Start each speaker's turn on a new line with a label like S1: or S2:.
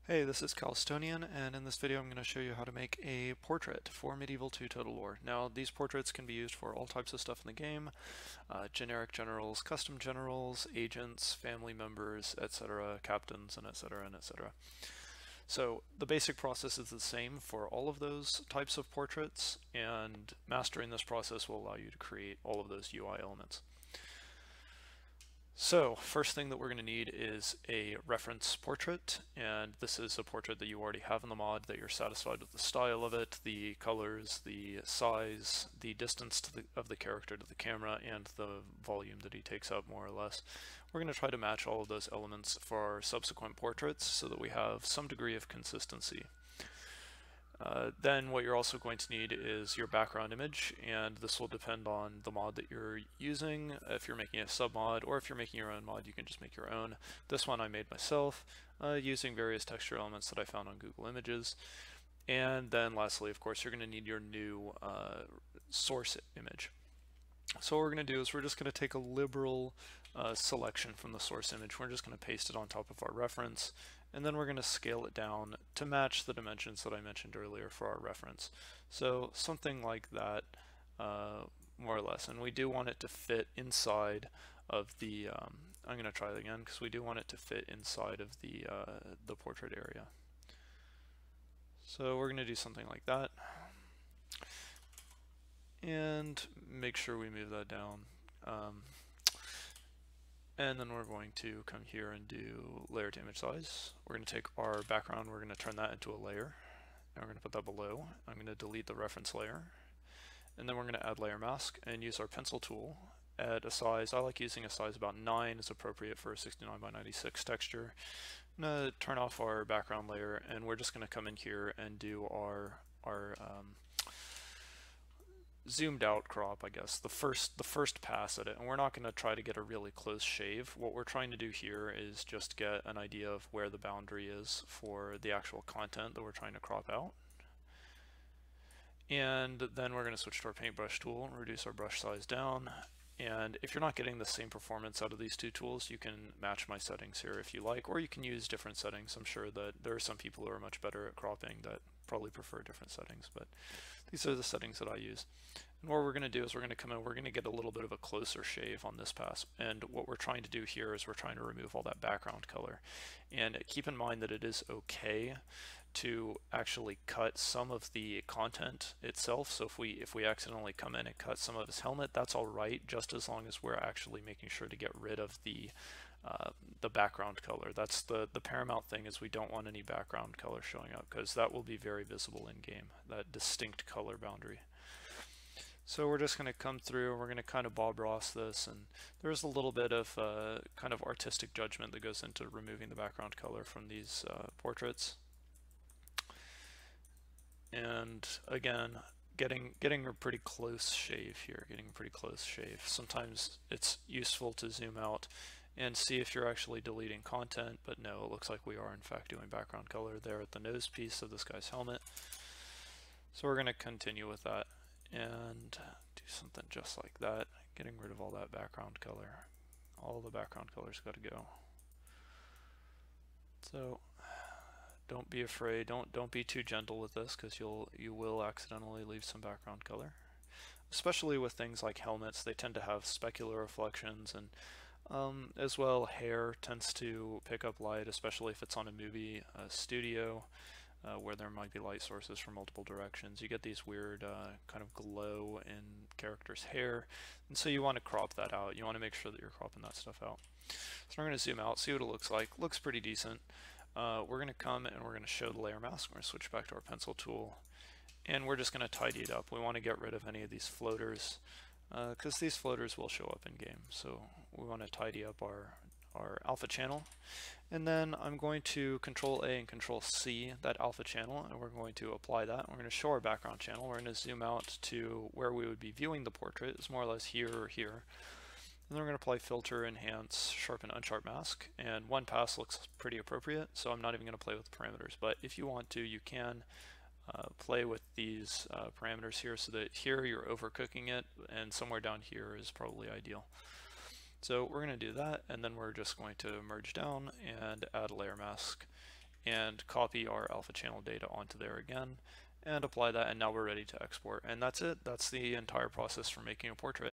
S1: Hey, this is Calstonian, and in this video I'm going to show you how to make a portrait for Medieval 2 Total War. Now, these portraits can be used for all types of stuff in the game, generic generals, custom generals, agents, family members, etc., captains, and etc., and etc. So the basic process is the same for all of those types of portraits, and mastering this process will allow you to create all of those UI elements. So first thing that we're going to need is a reference portrait, and this is a portrait that you already have in the mod that you're satisfied with the style of it, the colors, the size, the distance of the character to the camera, and the volume that he takes up more or less. We're going to try to match all of those elements for our subsequent portraits so that we have some degree of consistency. Then what you're also going to need is your background image, and this will depend on the mod that you're using. If you're making a submod, or if you're making your own mod, you can just make your own. This one I made myself using various texture elements that I found on Google Images. And then lastly, of course, you're going to need your new source image. So what we're going to do is we're just going to take a liberal selection from the source image. We're just going to paste it on top of our reference, and then we're going to scale it down to match the dimensions that I mentioned earlier for our reference. So something like that, more or less. And we do want it to fit inside of the, I'm going to try it again because we do want it to fit inside of the portrait area. So we're going to do something like that. And make sure we move that down. And then we're going to come here and do layer to image size. We're going to take our background, we're going to turn that into a layer, and we're going to put that below. I'm going to delete the reference layer, and then we're going to add layer mask and use our pencil tool. Add a size, I like using a size about 9 is appropriate for a 69 by 96 texture. I'm going to turn off our background layer, and we're just going to come in here and do our zoomed out crop, I guess, the first pass at it, and we're not going to try to get a really close shave. What we're trying to do here is just get an idea of where the boundary is for the actual content that we're trying to crop out. And then we're going to switch to our paintbrush tool and reduce our brush size down. And if you're not getting the same performance out of these two tools, you can match my settings here if you like, or you can use different settings. I'm sure that there are some people who are much better at cropping that probably prefer different settings, but these are the settings that I use. And what we're going to do is we're going to come in, we're going to get a little bit of a closer shave on this pass. And what we're trying to do here is we're trying to remove all that background color. And keep in mind that it is okay to actually cut some of the content itself. So if we accidentally come in and cut some of his helmet, that's all right, just as long as we're actually making sure to get rid of the background color. That's the paramount thing, is we don't want any background color showing up, because that will be very visible in game, that distinct color boundary. So we're just going to come through, we're going to kind of Bob Ross this, and there's a little bit of kind of artistic judgment that goes into removing the background color from these portraits. And again, getting a pretty close shave here, getting a pretty close shave. Sometimes it's useful to zoom out and see if you're actually deleting content, but no, it looks like we are in fact doing background color there at the nose piece of this guy's helmet. So we're going to continue with that and do something just like that, getting rid of all that background color. All the background color's got to go. So don't be afraid, don't be too gentle with this, because you will accidentally leave some background color. Especially with things like helmets, they tend to have specular reflections, and as well, hair tends to pick up light, especially if it's on a movie studio where there might be light sources from multiple directions. You get these weird kind of glow in characters' hair, and so you want to crop that out. You want to make sure that you're cropping that stuff out. So we're going to zoom out, see what it looks like. Looks pretty decent. We're going to come and we're going to show the layer mask. We're going to switch back to our pencil tool, and we're just going to tidy it up. We want to get rid of any of these floaters, because these floaters will show up in game. So we want to tidy up our alpha channel, and then I'm going to Control A and Control C that alpha channel, and we're going to apply that. We're going to show our background channel. We're going to zoom out to where we would be viewing the portrait. It's more or less here or here. And then we're going to apply filter, enhance, sharpen, unsharp mask, and one pass looks pretty appropriate, so I'm not even going to play with the parameters. But if you want to, you can play with these parameters here, so that here you're overcooking it, and somewhere down here is probably ideal. So we're going to do that, and then we're just going to merge down and add a layer mask. and copy our alpha channel data onto there again and apply that, and now we're ready to export. And that's it. That's the entire process for making a portrait.